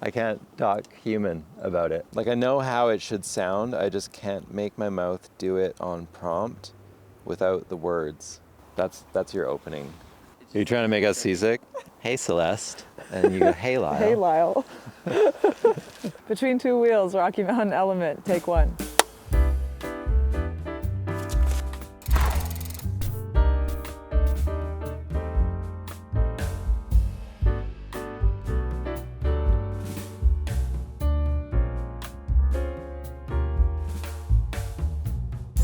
I can't talk human about it. Like, I know how it should sound, I just can't make my mouth do it on prompt without the words. That's your opening. Are you trying to make us seasick? Hey, Celeste. And you go, hey, Lyle. Hey, Lyle. Between two wheels, Rocky Mountain Element, take one.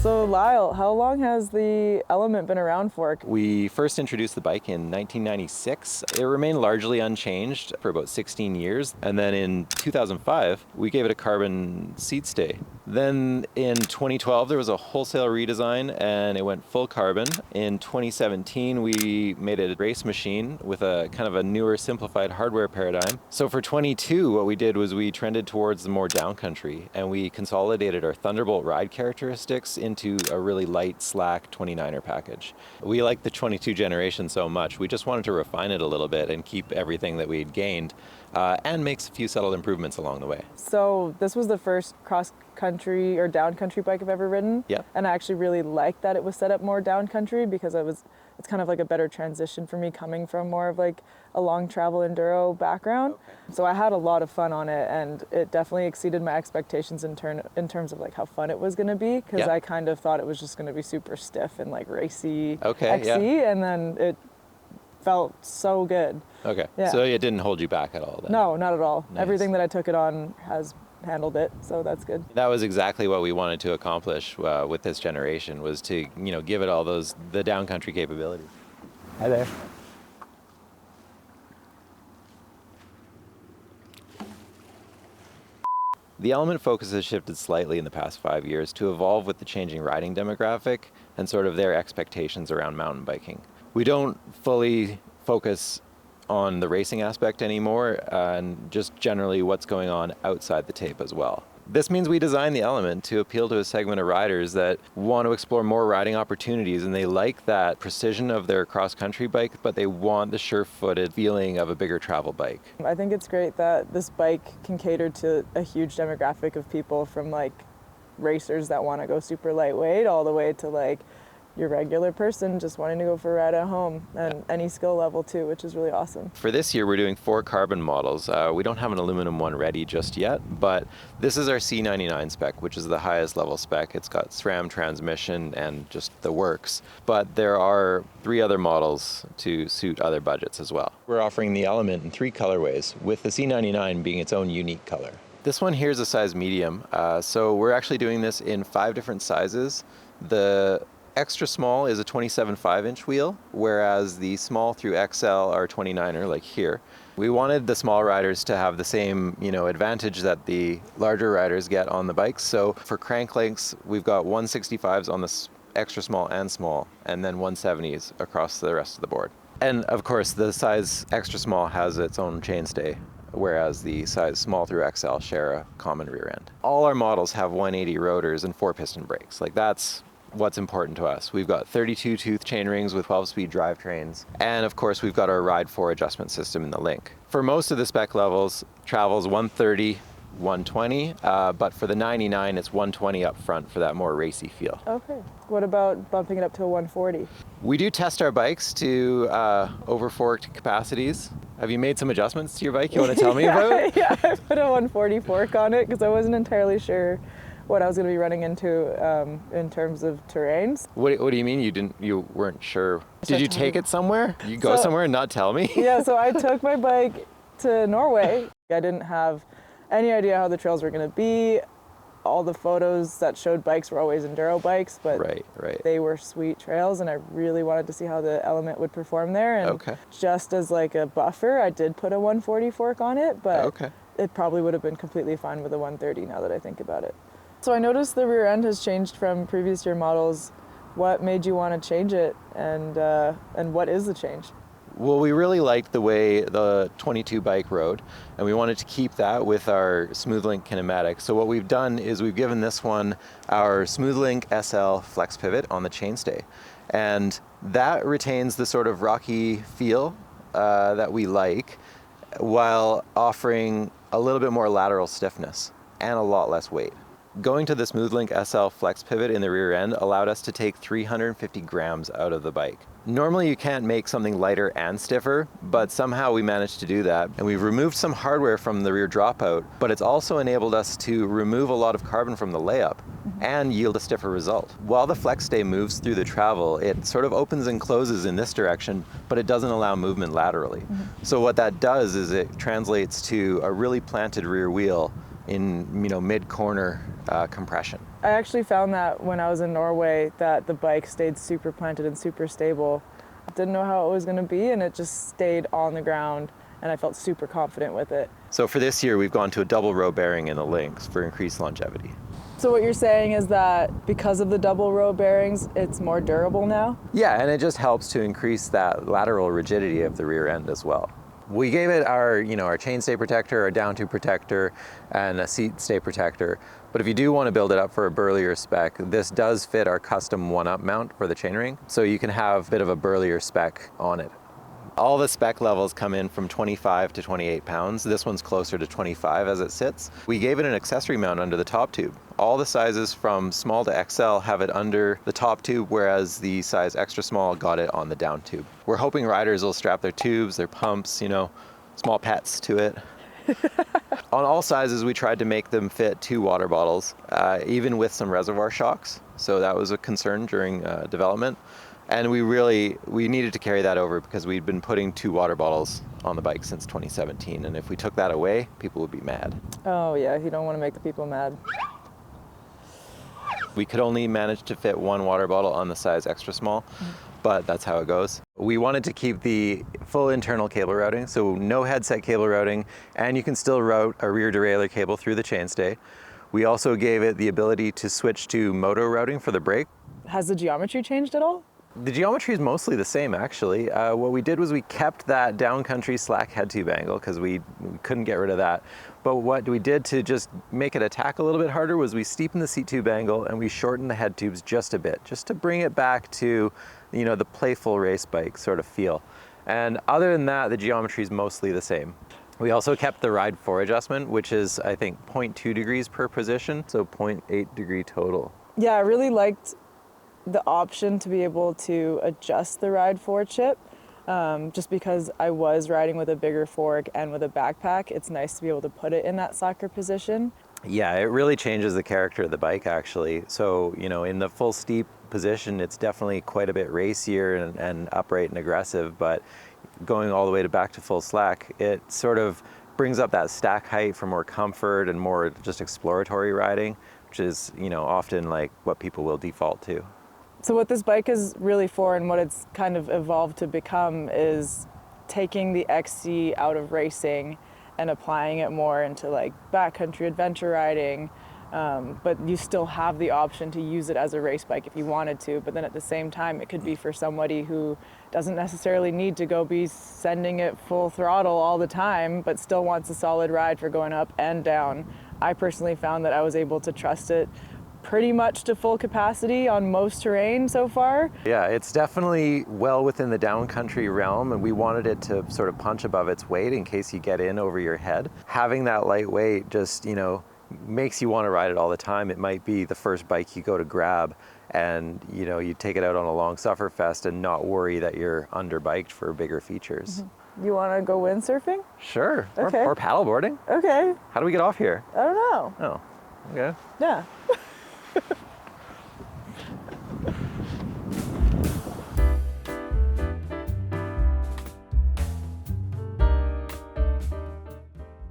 So Lyle, how long has the Element been around for? We first introduced the bike in 1996. It remained largely unchanged for about 16 years. And then in 2005, we gave it a carbon seat stay. Then in 2012, there was a wholesale redesign and it went full carbon. In 2017, we made it a race machine with a kind of a newer, simplified hardware paradigm. So for 22, what we did was we trended towards the more downcountry and we consolidated our Thunderbolt ride characteristics into a really light, slack 29er package. We liked the 22 generation so much, we just wanted to refine it a little bit and keep everything that we'd gained and make a few subtle improvements along the way. So this was the first cross-country or down-country bike I've ever ridden. Yeah. And I actually really liked that it was set up more down-country because it's kind of like a better transition for me coming from more of like a long travel enduro background. Okay. So I had a lot of fun on it and it definitely exceeded my expectations in terms of like how fun it was going to be because I kind of thought it was just going to be super stiff and like racy XC and then it felt so good. Okay, yeah. So it didn't hold you back at all then? No, not at all. Nice. Everything that I took it on has handled it, so that's good. That was exactly what we wanted to accomplish with this generation, was to give it all the downcountry capabilities. Hi there. The Element focus has shifted slightly in the past 5 years to evolve with the changing riding demographic and sort of their expectations around mountain biking. We don't fully focus on the racing aspect anymore and just generally what's going on outside the tape as well. This means we designed the Element to appeal to a segment of riders that want to explore more riding opportunities and they like that precision of their cross-country bike, but they want the sure-footed feeling of a bigger travel bike. I think it's great that this bike can cater to a huge demographic of people, from like racers that want to go super lightweight all the way to like your regular person just wanting to go for a ride at home, and any skill level too, which is really awesome. For this year, we're doing 4 carbon models. We don't have an aluminum one ready just yet, but this is our C99 spec, which is the highest level spec. It's got SRAM transmission and just the works. But there are 3 other models to suit other budgets as well. We're offering the Element in 3 colorways, with the C99 being its own unique color. This one here is a size medium, so we're actually doing this in 5 different sizes. The extra small is a 27.5 inch wheel, whereas the small through XL are 29er, like here. We wanted the small riders to have the same, advantage that the larger riders get on the bikes. So for crank lengths, we've got 165s on the extra small, and then 170s across the rest of the board. And of course, the size extra small has its own chainstay, whereas the size small through XL share a common rear end. All our models have 180 rotors and 4-piston brakes. Like, that's what's important to us. We've got 32 tooth chain rings with 12-speed drivetrains. And of course, we've got our Ride 4 adjustment system in the Link. For most of the spec levels, travels 130, 120, but for the 99, it's 120 up front for that more racy feel. Okay. What about bumping it up to a 140? We do test our bikes to over-forked capacities. Have you made some adjustments to your bike you want to tell me about? Yeah, I put a 140 fork on it because I wasn't entirely sure what I was going to be running into in terms of terrains. What do you mean you weren't sure? Did you take it somewhere? You go somewhere and not tell me? Yeah, so I took my bike to Norway. I didn't have any idea how the trails were going to be. All the photos that showed bikes were always enduro bikes, but right. They were sweet trails, and I really wanted to see how the Element would perform there. And just as like a buffer, I did put a 140 fork on it, but it probably would have been completely fine with a 130 now that I think about it. So I noticed the rear end has changed from previous year models. What made you want to change it, and what is the change? Well, we really liked the way the 22 bike rode, and we wanted to keep that with our SmoothLink kinematic. So what we've done is we've given this one our SmoothLink SL Flex Pivot on the chainstay, and that retains the sort of rocky feel that we like. while offering a little bit more lateral stiffness and a lot less weight. Going to the SmoothLink SL Flex Pivot in the rear end allowed us to take 350 grams out of the bike. Normally you can't make something lighter and stiffer, but somehow we managed to do that. And we've removed some hardware from the rear dropout, but it's also enabled us to remove a lot of carbon from the layup and yield a stiffer result. While the Flexstay moves through the travel, it sort of opens and closes in this direction, but it doesn't allow movement laterally. So what that does is it translates to a really planted rear wheel in mid-corner compression. I actually found that when I was in Norway that the bike stayed super planted and super stable. I didn't know how it was going to be, and it just stayed on the ground, and I felt super confident with it. So for this year, we've gone to a double row bearing in the links for increased longevity. So what you're saying is that because of the double row bearings, it's more durable now? Yeah, and it just helps to increase that lateral rigidity of the rear end as well. We gave it our chainstay protector, our down tube protector, and a seat stay protector. But if you do want to build it up for a burlier spec, this does fit our custom one-up mount for the chainring, so you can have a bit of a burlier spec on it. All the spec levels come in from 25 to 28 pounds. This one's closer to 25 as it sits. We gave it an accessory mount under the top tube. All the sizes from small to XL have it under the top tube, whereas the size extra small got it on the down tube. We're hoping riders will strap their tubes, their pumps, small pets to it. On all sizes, we tried to make them fit 2 water bottles, even with some reservoir shocks. So that was a concern during development. And we needed to carry that over because we'd been putting 2 water bottles on the bike since 2017. And if we took that away, people would be mad. Oh yeah, you don't want to make the people mad. We could only manage to fit 1 water bottle on the size extra small, but that's how it goes. We wanted to keep the full internal cable routing, so no headset cable routing, and you can still route a rear derailleur cable through the chainstay. We also gave it the ability to switch to moto routing for the brake. Has the geometry changed at all? The geometry is mostly the same, actually. What we did was we kept that downcountry slack head tube angle because we couldn't get rid of that. But what we did to just make it attack a little bit harder was we steepened the seat tube angle and we shortened the head tubes just a bit, just to bring it back to, the playful race bike sort of feel. And other than that, the geometry is mostly the same. We also kept the ride 4 adjustment, which is, I think, 0.2 degrees per position, so 0.8 degree total. Yeah, I really liked the option to be able to adjust the ride 4 chip. Just because I was riding with a bigger fork and with a backpack, it's nice to be able to put it in that slacker position. Yeah, it really changes the character of the bike, actually. So, in the full steep position, it's definitely quite a bit racier and upright and aggressive, but going all the way back to full slack, it sort of brings up that stack height for more comfort and more just exploratory riding, which is, often like what people will default to. So what this bike is really for and what it's kind of evolved to become is taking the XC out of racing and applying it more into like backcountry adventure riding. But you still have the option to use it as a race bike if you wanted to. But then at the same time, it could be for somebody who doesn't necessarily need to go be sending it full throttle all the time, but still wants a solid ride for going up and down. I personally found that I was able to trust it pretty much to full capacity on most terrain so far. Yeah, it's definitely well within the downcountry realm, and we wanted it to sort of punch above its weight in case you get in over your head. Having that lightweight just, makes you want to ride it all the time. It might be the first bike you go to grab and, you take it out on a long sufferfest and not worry that you're underbiked for bigger features. You want to go windsurfing? Sure, Okay. or paddleboarding. Okay. How do we get off here? I don't know. Oh, okay. Yeah.